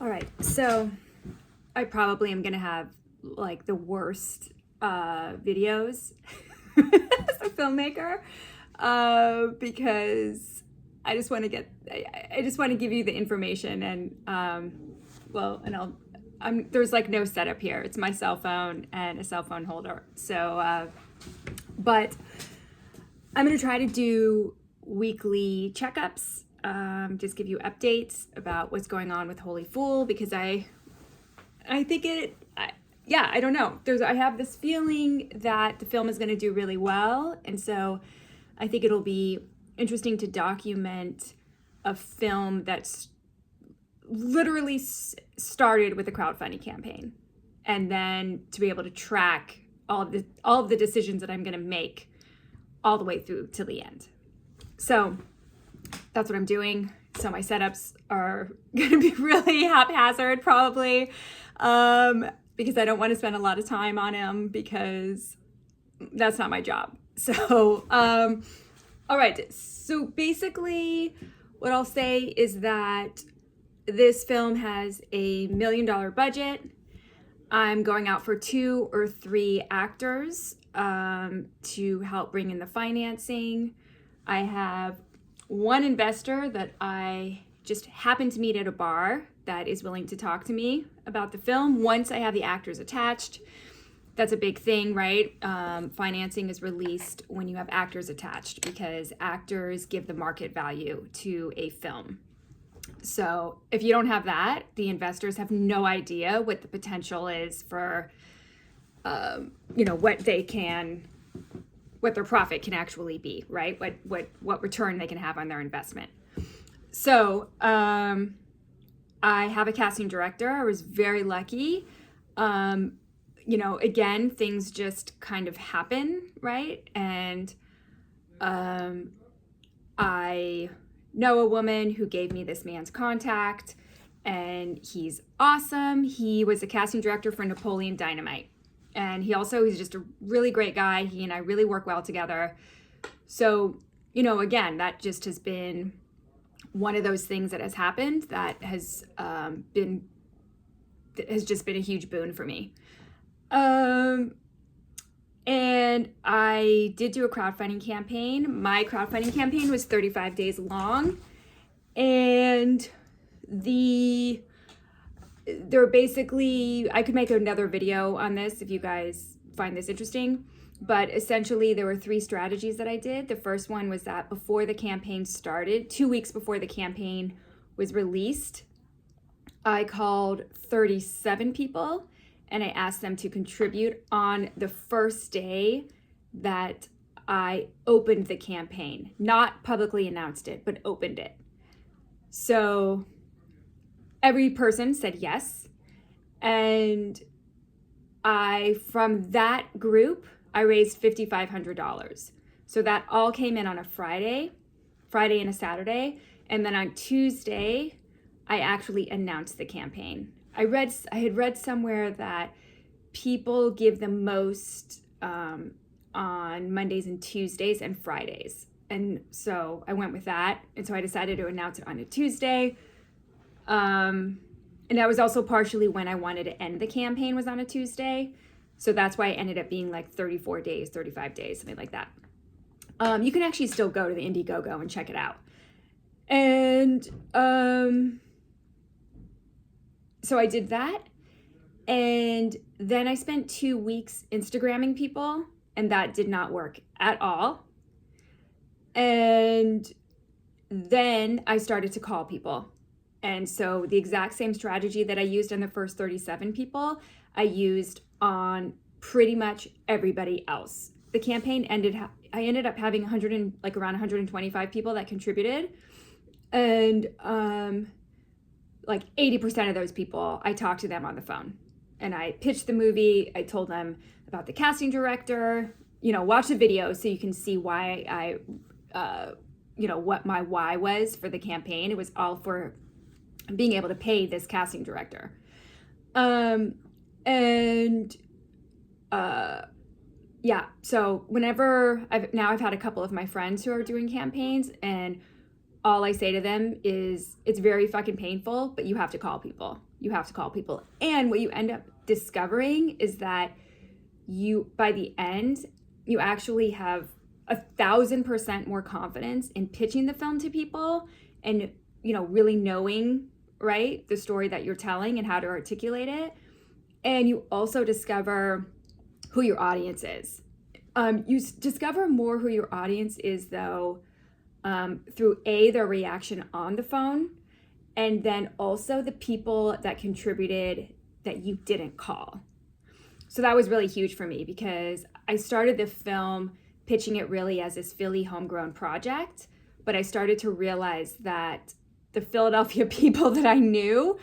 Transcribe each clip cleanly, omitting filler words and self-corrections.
All right, so I probably am gonna have like the worst videos as a filmmaker because I just want to give you the information and there's like no setup here. It's my cell phone and a cell phone holder. So, but I'm gonna try to do weekly checkups. Just give you updates about what's going on with Holy Fool because I don't know. I have this feeling that the film is going to do really well, and so I think it'll be interesting to document a film that's literally started with a crowdfunding campaign, and then to be able to track all of the decisions that I'm going to make all the way through to the end. So that's what I'm doing. So my setups are going to be really haphazard probably because I don't want to spend a lot of time on them because that's not my job. So, all right. So basically what I'll say is that this film has a $1 million budget. I'm going out for 2 or 3 actors to help bring in the financing. I have one investor that I just happened to meet at a bar that is willing to talk to me about the film once I have the actors attached. That's a big thing, right? Financing is released when you have actors attached because actors give the market value to a film. So if you don't have that, the investors have no idea what the potential is for, what their profit can actually be, right? What return they can have on their investment. So I have a casting director. I was very lucky. Again, things just kind of happen, right? And I know a woman who gave me this man's contact, and he's awesome. He was a casting director for Napoleon Dynamite. And he's just a really great guy. He and I really work well together. So, again, that just has been one of those things that has happened that has just been a huge boon for me. And I did do a crowdfunding campaign. My crowdfunding campaign was 35 days long. And I could make another video on this if you guys find this interesting, but essentially there were 3 strategies that I did. The first one was that before the campaign started, 2 weeks before the campaign was released, I called 37 people and I asked them to contribute on the first day that I opened the campaign, not publicly announced it, but opened it. So every person said yes. And from that group, I raised $5,500. So that all came in on a Friday and a Saturday. And then on Tuesday, I actually announced the campaign. I had read somewhere that people give the most on Mondays and Tuesdays and Fridays. And so I went with that. And so I decided to announce it on a Tuesday. And that was also partially when I wanted to end the campaign was on a Tuesday. So that's why it ended up being like 34 days, 35 days, something like that. You can actually still go to the Indiegogo and check it out. And so I did that. And then I spent 2 weeks Instagramming people, and that did not work at all. And then I started to call people. And so the exact same strategy that I used on the first 37 people, I used on pretty much everybody else. The campaign I ended up having around 125 people that contributed. And like 80% of those people, I talked to them on the phone. And I pitched the movie. I told them about the casting director, watch the video so you can see why what my why was for the campaign. It was all for being able to pay this casting director. So whenever I've had a couple of my friends who are doing campaigns, and all I say to them is it's very fucking painful, but you have to call people. You have to call people. And what you end up discovering is that you, by the end, you actually have 1,000% more confidence in pitching the film to people and, really knowing, right, the story that you're telling and how to articulate it. And you also discover who your audience is. You discover more who your audience is, though, through their reaction on the phone, and then also the people that contributed that you didn't call. So that was really huge for me because I started the film pitching it really as this Philly homegrown project, but I started to realize that the Philadelphia people that I knew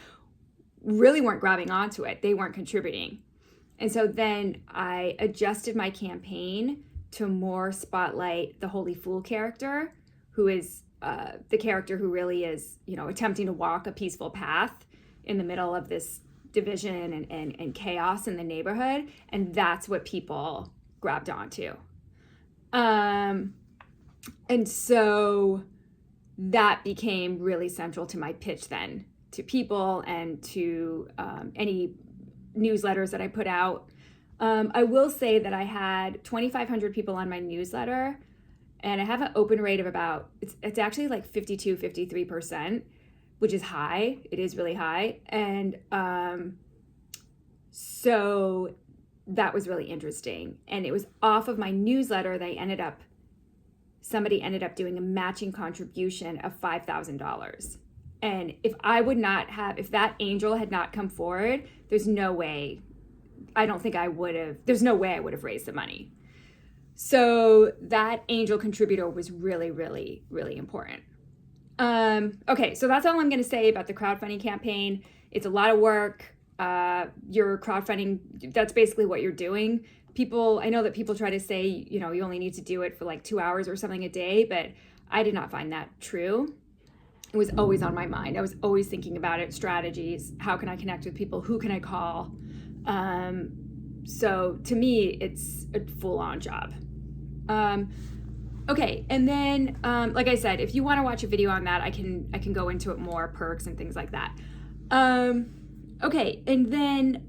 really weren't grabbing onto it. They weren't contributing. And so then I adjusted my campaign to more spotlight the Holy Fool character, who is the character who really is, attempting to walk a peaceful path in the middle of this division and chaos in the neighborhood. And that's what people grabbed onto. And so that became really central to my pitch then, to people and to any newsletters that I put out. I will say that I had 2,500 people on my newsletter, and I have an open rate of about, it's actually like 52, 53%, which is high. It is really high. And so that was really interesting. And it was off of my newsletter that somebody ended up doing a matching contribution of $5,000. And if that angel had not come forward, there's no way I would have raised the money. So that angel contributor was really, really, really important. Okay, so that's all I'm going to say about the crowdfunding campaign. It's a lot of work. Your crowdfunding, that's basically what you're doing. I know that people try to say, you only need to do it for like 2 hours or something a day, but I did not find that true. It was always on my mind. I was always thinking about it, strategies. How can I connect with people? Who can I call? So to me, it's a full-on job. Okay, and then, like I said, if you want to watch a video on that, I can go into it more, perks and things like that. Okay, and then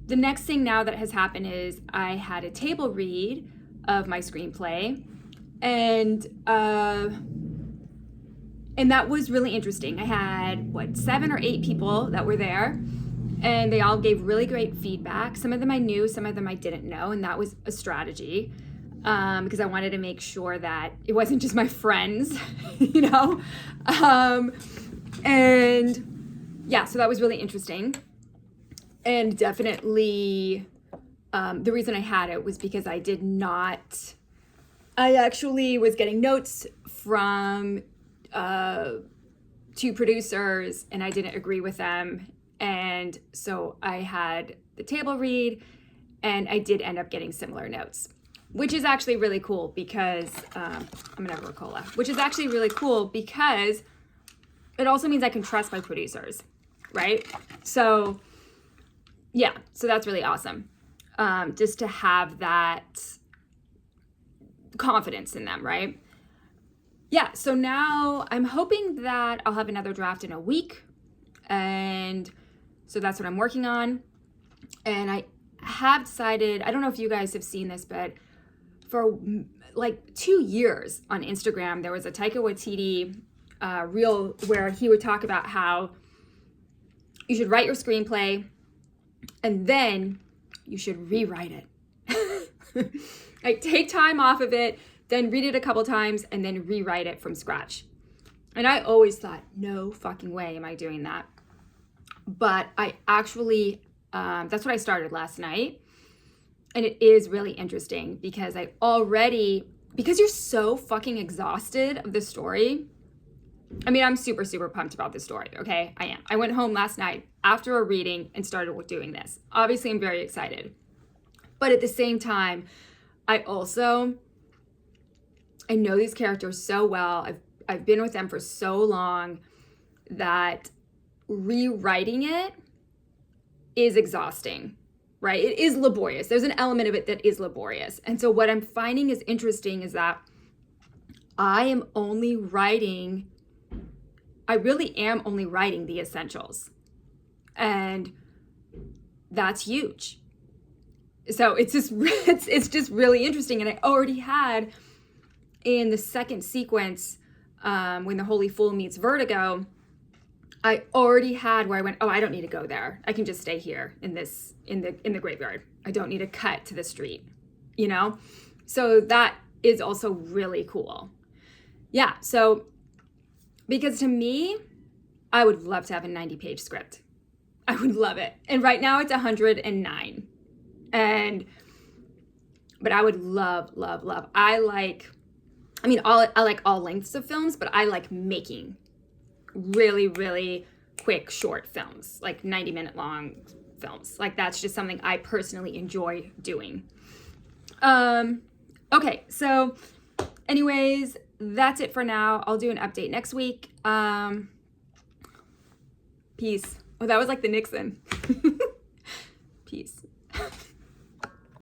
the next thing now that has happened is I had a table read of my screenplay, and that was really interesting. I had, 7 or 8 people that were there, and they all gave really great feedback. Some of them I knew, some of them I didn't know, and that was a strategy because I wanted to make sure that it wasn't just my friends, and yeah, so that was really interesting. And definitely the reason I had it was because I actually was getting notes from 2 producers, and I didn't agree with them. And so I had the table read, and I did end up getting similar notes, which is actually really cool because I'm gonna have a cola, which is actually really cool because it also means I can trust my producers, right? So yeah, so that's really awesome. Just to have that confidence in them, right? Yeah, so now I'm hoping that I'll have another draft in a week. And so that's what I'm working on. And I have decided, I don't know if you guys have seen this, but for like 2 years on Instagram, there was a Taika Waititi reel where he would talk about how you should write your screenplay and then you should rewrite it. Like take time off of it, then read it a couple times and then rewrite it from scratch. And I always thought, no fucking way am I doing that. But I actually, that's what I started last night. And it is really interesting because because you're so fucking exhausted of the story. I mean, I'm super, super pumped about this story, okay? I am. I went home last night after a reading and started doing this. Obviously, I'm very excited. But at the same time, I know these characters so well. I've been with them for so long that rewriting it is exhausting, right? It is laborious. There's an element of it that is laborious. And so what I'm finding is interesting is that I really am only writing the essentials. And that's huge. So it's just really interesting. And I already had in the second sequence, when the Holy Fool meets Vertigo, I already had where I went, oh, I don't need to go there. I can just stay here in the graveyard. I don't need to cut to the street, So that is also really cool. Yeah. So, because to me, I would love to have a 90-page script. I would love it. And right now it's 109. But I would love. I like all lengths of films, but I like making really, really quick, short films, like 90-minute long films. Like that's just something I personally enjoy doing. Okay, so anyways, that's it for now. I'll do an update next week. Peace. Oh, that was like the Nixon. Peace.